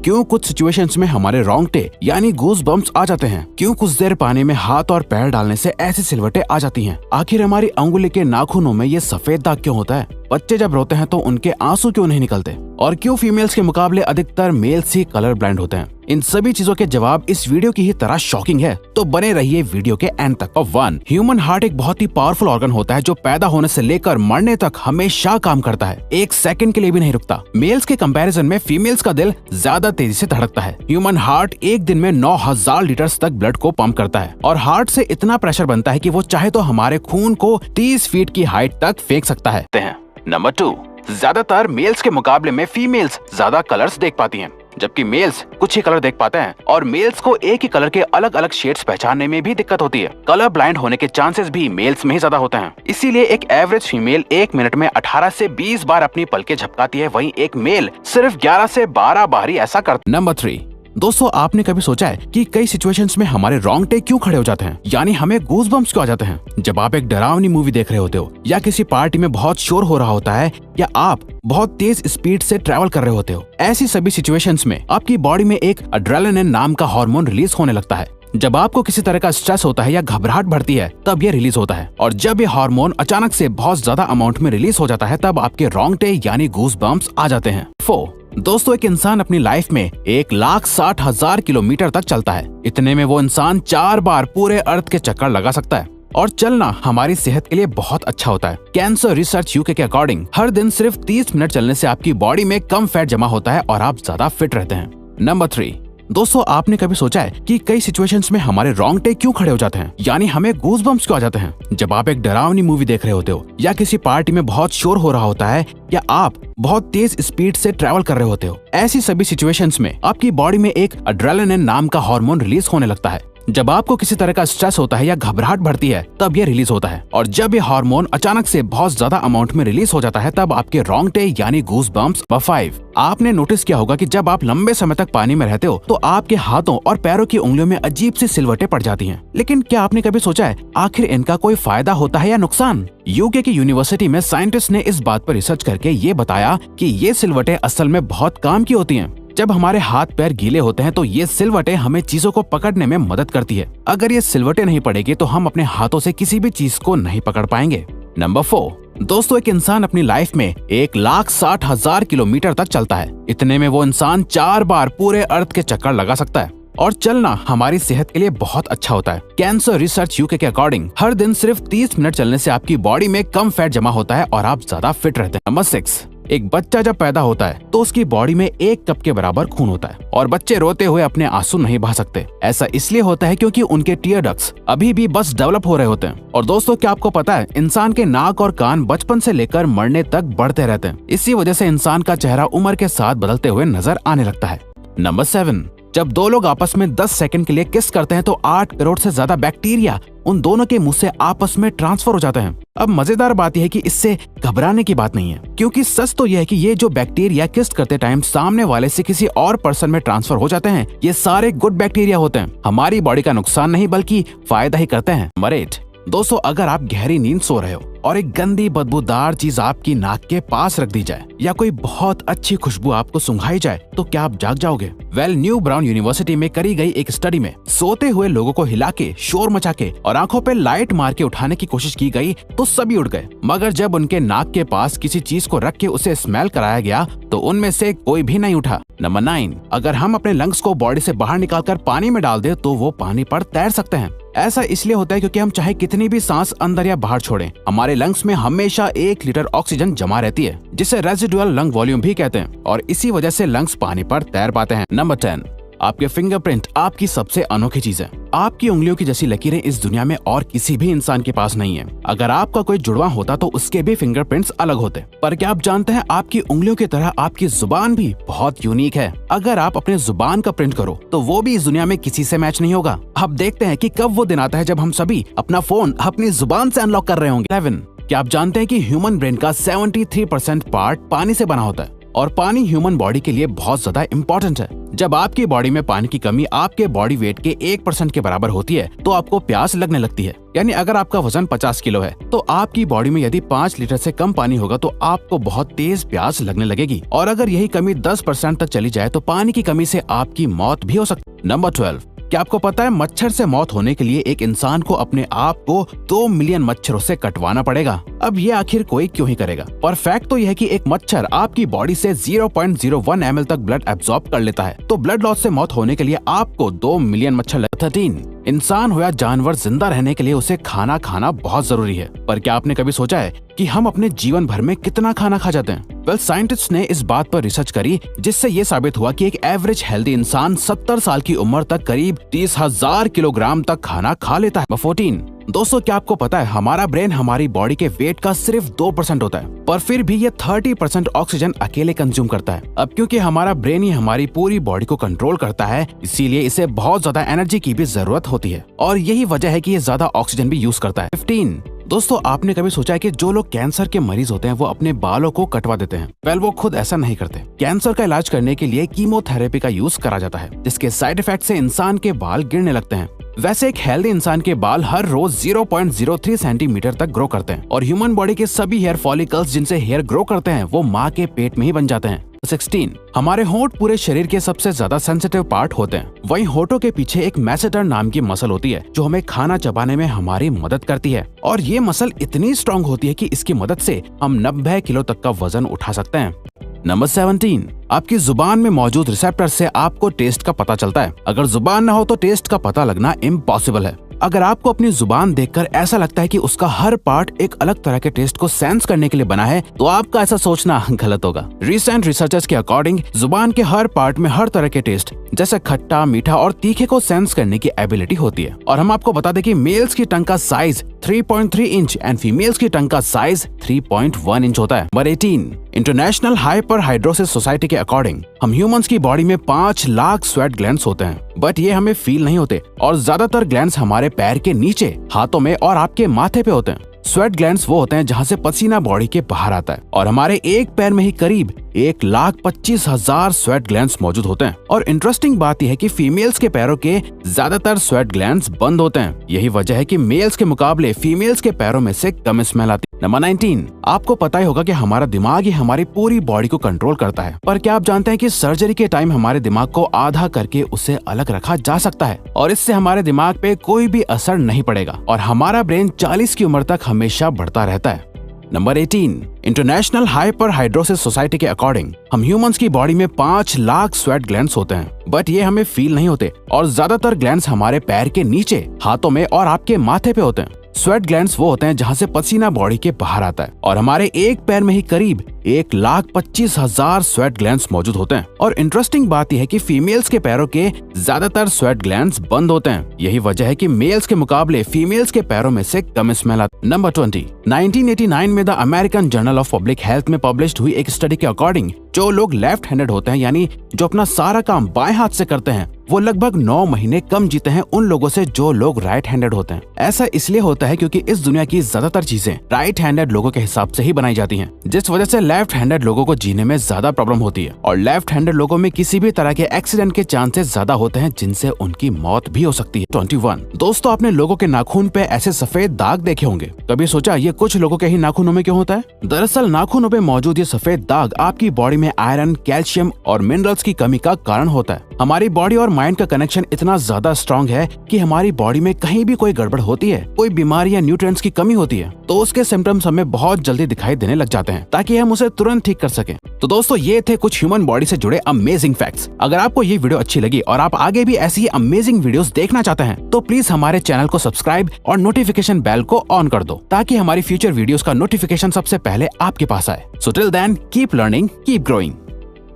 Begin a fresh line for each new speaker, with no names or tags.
क्यों कुछ सिचुएशंस में हमारे रोंगटे यानी गूज बम्प्स आ जाते हैं, क्यों कुछ देर पानी में हाथ और पैर डालने से ऐसी सिलवटें आ जाती हैं, आखिर हमारी अंगुली के नाखूनों में ये सफेद दाग क्यों होता है, बच्चे जब रोते हैं तो उनके आंसू क्यों नहीं निकलते, और क्यों फीमेल्स के मुकाबले अधिकतर मेल्स ही कलर ब्लाइंड होते हैं। इन सभी चीजों के जवाब इस वीडियो की ही तरह शॉकिंग है, तो बने रहिए वीडियो के एंड तक। 1. ह्यूमन हार्ट एक बहुत ही पावरफुल ऑर्गन होता है जो पैदा होने से लेकर मरने तक हमेशा काम करता है, एक सेकंड के लिए भी नहीं रुकता। मेल्स के कंपैरिजन में फीमेल्स का दिल ज्यादा तेजी से धड़कता है। ह्यूमन हार्ट एक दिन में 9000 लीटर तक ब्लड को पंप करता है और हार्ट से इतना प्रेशर बनता है कि वो चाहे तो हमारे खून को 30 फीट की हाइट तक फेंक सकता है। नंबर 2, ज्यादातर मेल्स के मुकाबले में फीमेल्स ज्यादा कलर्स देख पाती हैं, जबकि मेल्स कुछ ही कलर देख पाते हैं और मेल्स को एक ही कलर के अलग अलग शेड्स पहचानने में भी दिक्कत होती है। कलर ब्लाइंड होने के चांसेस भी मेल्स में ही ज्यादा होते हैं। इसीलिए एक एवरेज फीमेल 1 मिनट में 18 से 20 बार अपनी पलकें झपकाती है, वहीं एक मेल सिर्फ 11 से 12 बार ही ऐसा करता है। नंबर 3, दोस्तों आपने कभी सोचा है कि कई सिचुएशंस में हमारे रोंगटे क्यों खड़े हो जाते हैं, यानी हमें गूज बम्प्स क्यों आ जाते हैं? जब आप एक डरावनी मूवी देख रहे होते हो, या किसी पार्टी में बहुत शोर हो रहा होता है, या आप बहुत तेज स्पीड से ट्रैवल कर रहे होते हो, ऐसी सभी सिचुएशंस में आपकी बॉडी में एक एड्रेनालिन नाम का हार्मोन रिलीज होने लगता है। जब आपको किसी तरह का स्ट्रेस होता है या घबराहट बढ़ती है तब ये रिलीज होता है, और जब ये हार्मोन अचानक से बहुत ज्यादा अमाउंट में रिलीज हो जाता है तब आपके रोंगटे यानी गूज बम्प्स आ जाते हैं। 4, दोस्तों एक इंसान अपनी लाइफ में 1,60,000 किलोमीटर तक चलता है। इतने में वो इंसान 4 बार पूरे अर्थ के चक्कर लगा सकता है, और चलना हमारी सेहत के लिए बहुत अच्छा होता है। कैंसर रिसर्च यूके के अकॉर्डिंग हर दिन सिर्फ 30 मिनट चलने से आपकी बॉडी में कम फैट जमा होता है और आप ज्यादा फिट रहते हैं। नंबर 3, दोस्तों आपने कभी सोचा है कि कई सिचुएशंस में हमारे रोंगटे क्यों खड़े हो जाते हैं, यानी हमें गूज बम्प्स क्यों आ जाते हैं? जब आप एक डरावनी मूवी देख रहे होते हो, या किसी पार्टी में बहुत शोर हो रहा होता है, या आप बहुत तेज स्पीड से ट्रैवल कर रहे होते हो, ऐसी सभी सिचुएशंस में आपकी बॉडी में एक एड्रेनालिन नाम का हार्मोन रिलीज होने लगता है। जब आपको किसी तरह का स्ट्रेस होता है या घबराहट बढ़ती है तब ये रिलीज होता है, और जब ये हार्मोन अचानक से बहुत ज्यादा अमाउंट में रिलीज हो जाता है तब आपके रोंगटे यानी गूज बम्प्स। 5, आपने नोटिस किया होगा कि जब आप लंबे समय तक पानी में रहते हो तो आपके हाथों और पैरों की उंगलियों में अजीब सी सिलवटें पड़ जाती हैं। लेकिन क्या आपने कभी सोचा है आखिर इनका कोई फायदा होता है या नुकसान? यूके की यूनिवर्सिटी में साइंटिस्ट ने इस बात पर रिसर्च करके ये बताया कि ये सिलवटें असल में बहुत काम की होती हैं। जब हमारे हाथ पैर गीले होते हैं तो ये सिलवटें हमें चीजों को पकड़ने में मदद करती है। अगर ये सिलवटें नहीं पड़ेगी तो हम अपने हाथों से किसी भी चीज को नहीं पकड़ पाएंगे। नंबर 4, दोस्तों एक इंसान अपनी लाइफ में 1,60,000 किलोमीटर तक चलता है। इतने में वो इंसान 4 बार पूरे अर्थ के चक्कर लगा सकता है, और चलना हमारी सेहत के लिए बहुत अच्छा होता है। कैंसर रिसर्च यूके के अकॉर्डिंग हर दिन सिर्फ 30 मिनट चलने से आपकी बॉडी में कम फैट जमा होता है और आप ज्यादा फिट रहते हैं। नंबर 6, एक बच्चा जब पैदा होता है तो उसकी बॉडी में 1 कप के बराबर खून होता है, और बच्चे रोते हुए अपने आंसू नहीं बहा सकते। ऐसा इसलिए होता है क्योंकि उनके टीयर डक्ट्स अभी भी बस डेवलप हो रहे होते हैं। और दोस्तों क्या आपको पता है इंसान के नाक और कान बचपन से लेकर मरने तक बढ़ते रहते हैं। इसी वजह से इंसान का चेहरा उम्र के साथ बदलते हुए नजर आने लगता है। नंबर 7, जब 2 लोग आपस में 10 सेकंड के लिए किस करते हैं तो 8 करोड़ से ज्यादा बैक्टीरिया उन दोनों के मुंह से आपस में ट्रांसफर हो जाते हैं। अब मजेदार बात यह है कि इससे घबराने की बात नहीं है, क्योंकि सच तो यह है कि ये जो बैक्टीरिया किस करते टाइम सामने वाले से किसी और पर्सन में ट्रांसफर हो जाते हैं, ये सारे गुड बैक्टीरिया होते हैं, हमारी बॉडी का नुकसान नहीं बल्कि फायदा ही करते हैं। नंबर 8, दोस्तों अगर आप गहरी नींद सो रहे हो और एक गंदी बदबूदार चीज आपकी नाक के पास रख दी जाए, या कोई बहुत अच्छी खुशबू आपको सुंघाई जाए, तो क्या आप जाग जाओगे? न्यू ब्राउन यूनिवर्सिटी में करी गई एक स्टडी में सोते हुए लोगों को हिला के, शोर मचा के और आंखों पे लाइट मार के उठाने की कोशिश की गई तो सभी उठ गए, मगर जब उनके नाक के पास किसी चीज को रख के उसे स्मेल कराया गया तो उनमें से कोई भी नहीं उठा। नंबर 9, अगर हम अपने लंग्स को बॉडी से बाहर निकालकर पानी में डाल दे तो वो पानी पर तैर सकते हैं। ऐसा इसलिए होता है क्योंकि हम चाहे कितनी भी सांस अंदर या बाहर छोड़ें, हमारे लंग्स में हमेशा 1 लीटर ऑक्सीजन जमा रहती है, जिसे रेजिडुअल लंग वॉल्यूम भी कहते हैं, और इसी वजह से लंग्स पानी पर तैर पाते हैं। नंबर 10, आपके फिंगरप्रिंट आपकी सबसे अनोखी चीज है। आपकी उंगलियों की जैसी लकीरें इस दुनिया में और किसी भी इंसान के पास नहीं है। अगर आपका कोई जुड़वा होता तो उसके भी फिंगरप्रिंट्स अलग होते, पर क्या आप जानते हैं आपकी उंगलियों की तरह आपकी जुबान भी बहुत यूनिक है। अगर आप अपने जुबान का प्रिंट करो तो वो भी इस दुनिया में किसी से मैच नहीं होगा। अब देखते हैं कि कब वो दिन आता है जब हम सभी अपना फोन अपनी जुबान से अनलॉक कर रहे होंगे। 11, क्या आप जानते हैं कि ह्यूमन ब्रेन का 73% पार्ट पानी से बना होता है, और पानी ह्यूमन बॉडी के लिए बहुत ज्यादा इम्पोर्टेंट है। जब आपकी बॉडी में पानी की कमी आपके बॉडी वेट के 1% के बराबर होती है तो आपको प्यास लगने लगती है। यानी अगर आपका वजन 50 किलो है तो आपकी बॉडी में यदि 5 लीटर से कम पानी होगा तो आपको बहुत तेज प्यास लगने लगेगी। और अगर यही कमी 10% तक चली जाए तो पानी की कमी से आपकी मौत भी हो सकती है। नंबर 12, क्या आपको पता है मच्छर से मौत होने के लिए एक इंसान को अपने आप को 2 मिलियन मच्छरों से कटवाना पड़ेगा। अब ये आखिर कोई क्यों ही करेगा? पर फैक्ट तो यह है कि एक मच्छर आपकी बॉडी से 0.01 ml तक ब्लड एब्जॉर्ब कर लेता है। तो ब्लड लॉस से मौत होने के लिए आपको 2 मिलियन मच्छर लगते। 13, इंसान हो या जानवर जिंदा रहने के लिए उसे खाना खाना बहुत जरूरी है। पर क्या आपने कभी सोचा है कि हम अपने जीवन भर में कितना खाना खा जाते हैं? वेल, साइंटिस्ट ने इस बात पर रिसर्च करी जिससे ये साबित हुआ कि एक एवरेज हेल्दी इंसान 70 साल की उम्र तक करीब 30,000 किलोग्राम तक खाना खा लेता है। 14, दोस्तों क्या आपको पता है हमारा ब्रेन हमारी बॉडी के वेट का सिर्फ 2% होता है, पर फिर भी ये 30% ऑक्सीजन अकेले कंज्यूम करता है। अब क्योंकि हमारा ब्रेन ही हमारी पूरी बॉडी को कंट्रोल करता है, इसीलिए इसे बहुत ज्यादा एनर्जी की भी जरूरत होती है और यही वजह है कि ये ज्यादा ऑक्सीजन भी यूज करता है। 15, दोस्तों आपने कभी सोचा है कि जो लोग कैंसर के मरीज होते हैं वो अपने बालों को कटवा देते हैं? वेल, वो खुद ऐसा नहीं करते। कैंसर का इलाज करने के लिए कीमोथेरेपी का यूज करा जाता है जिसके साइड इफेक्ट से इंसान के बाल गिरने लगते हैं। वैसे एक हेल्दी इंसान के बाल हर रोज 0.03 सेंटीमीटर तक ग्रो करते हैं और ह्यूमन बॉडी के सभी हेयर फॉलिकल्स जिनसे हेयर ग्रो करते हैं वो माँ के पेट में ही बन जाते हैं। 16, हमारे होंठ पूरे शरीर के सबसे ज्यादा सेंसिटिव पार्ट होते हैं। वहीं होठों के पीछे एक मैसेटर नाम की मसल होती है जो हमें खाना चबाने में हमारी मदद करती है और ये मसल इतनी स्ट्रॉन्ग होती है कि इसकी मदद से हम 90 किलो तक का वजन उठा सकते हैं। नंबर 17, आपकी जुबान में मौजूद रिसेप्टर से आपको टेस्ट का पता चलता है। अगर जुबान न हो तो टेस्ट का पता लगना इम्पॉसिबल है। अगर आपको अपनी जुबान देखकर ऐसा लगता है कि उसका हर पार्ट एक अलग तरह के टेस्ट को सेंस करने के लिए बना है तो आपका ऐसा सोचना गलत होगा। रिसेंट रिसर्चर्स के अकॉर्डिंग जुबान के हर पार्ट में हर तरह के टेस्ट जैसे खट्टा, मीठा और तीखे को सेंस करने की एबिलिटी होती है। और हम आपको बता दें कि मेल्स की टंग का साइज 3.3 इंच एंड फीमेल्स की टंग का साइज 3.1 इंच होता है। नंबर 18, इंटरनेशनल हाइपरहाइड्रोसिस सोसाइटी के अकॉर्डिंग हम ह्यूमंस की बॉडी में 5 लाख स्वेट ग्लैंड्स होते हैं, बट ये हमें फील नहीं होते और ज्यादातर ग्लैंड्स हमारे पैर के नीचे, हाथों में और आपके माथे पे होते हैं। स्वेट ग्लैंड्स वो होते हैं जहाँ से पसीना बॉडी के बाहर आता है और हमारे एक पैर में ही करीब 1,25,000 स्वेट ग्लैंड्स मौजूद होते हैं। और इंटरेस्टिंग बात यह है कि फीमेल्स के पैरों के ज्यादातर स्वेट ग्लैंड्स बंद होते हैं। यही वजह है कि मेल्स के मुकाबले फीमेल्स के पैरों में से कम स्मेल आती है। नंबर 19, आपको पता ही होगा कि हमारा दिमाग ही हमारी पूरी बॉडी को कंट्रोल करता है, पर क्या आप जानते हैं कि सर्जरी के टाइम हमारे दिमाग को आधा करके उसे अलग रखा जा सकता है और इससे हमारे दिमाग पे कोई भी असर नहीं पड़ेगा और हमारा ब्रेन 40 की उम्र तक हमेशा बढ़ता रहता है। नंबर 18, इंटरनेशनल हाइपरहाइड्रोसिस सोसाइटी के अकॉर्डिंग हम ह्यूमंस की बॉडी में 5 लाख स्वेट ग्लैंड्स होते हैं, बट ये हमें फील नहीं होते और ज्यादातर ग्लैंड्स हमारे पैर के नीचे, हाथों में और आपके माथे पे होते हैं। स्वेट ग्लैंड्स वो होते हैं जहाँ से पसीना बॉडी के बाहर आता है और हमारे एक पैर में ही करीब 1,25,000 स्वेट ग्लैंड्स मौजूद होते हैं। और इंटरेस्टिंग बात यह है कि फीमेल्स के पैरों के ज्यादातर स्वेट ग्लैंड्स बंद होते हैं। यही वजह है कि मेल्स के मुकाबले फीमेल्स के पैरों में से कम स्मेल आती है। नंबर 20, 1989 में the American journal of public health में पब्लिश्ड हुई एक स्टडी के अकॉर्डिंग जो लोग लेफ्ट हैंडेड होते हैं, यानी जो अपना सारा काम बाएं हाथ से करते हैं, वो लगभग 9 महीने कम जीते हैं उन लोगों से जो लोग राइट हैंडेड होते हैं। ऐसा इसलिए होता है क्योंकि इस दुनिया की ज्यादातर चीजें राइट हैंडेड लोगों के हिसाब से ही बनाई जाती हैं, जिस वजह से लेफ्ट हैंडेड लोगों को जीने में ज्यादा प्रॉब्लम होती है और लेफ्ट हैंडेड लोगों में किसी भी तरह के एक्सीडेंट के चांसेस ज्यादा होते हैं जिनसे उनकी मौत भी हो सकती है। 21, दोस्तों आपने लोगों के नाखून पे ऐसे सफेद दाग देखे होंगे। कभी सोचा ये कुछ लोगों के ही नाखूनों में क्यों होता है? दरअसल नाखूनों पे मौजूद ये सफेद दाग आपकी बॉडी में आयरन, कैल्शियम और मिनरल्स की कमी का कारण होता है। हमारी बॉडी और माइंड का कनेक्शन इतना ज्यादा स्ट्रॉन्ग है कि हमारी बॉडी में कहीं भी कोई गड़बड़ होती है, कोई बीमारी या न्यूट्रिएंट्स की कमी होती है, तो उसके सिम्टम्स हमें बहुत जल्दी दिखाई देने लग जाते हैं ताकि हम उसे तुरंत ठीक कर सकें। तो दोस्तों ये थे कुछ ह्यूमन बॉडी से जुड़े अमेजिंग फैक्ट्स। अगर आपको ये वीडियो अच्छी लगी और आप आगे भी ऐसी ही अमेजिंग वीडियोस देखना चाहते हैं तो प्लीज हमारे चैनल को सब्सक्राइब और नोटिफिकेशन बेल को ऑन कर दो ताकि हमारी फ्यूचर वीडियोस का नोटिफिकेशन सबसे पहले आपके पास आए। So till then keep learning, keep growing.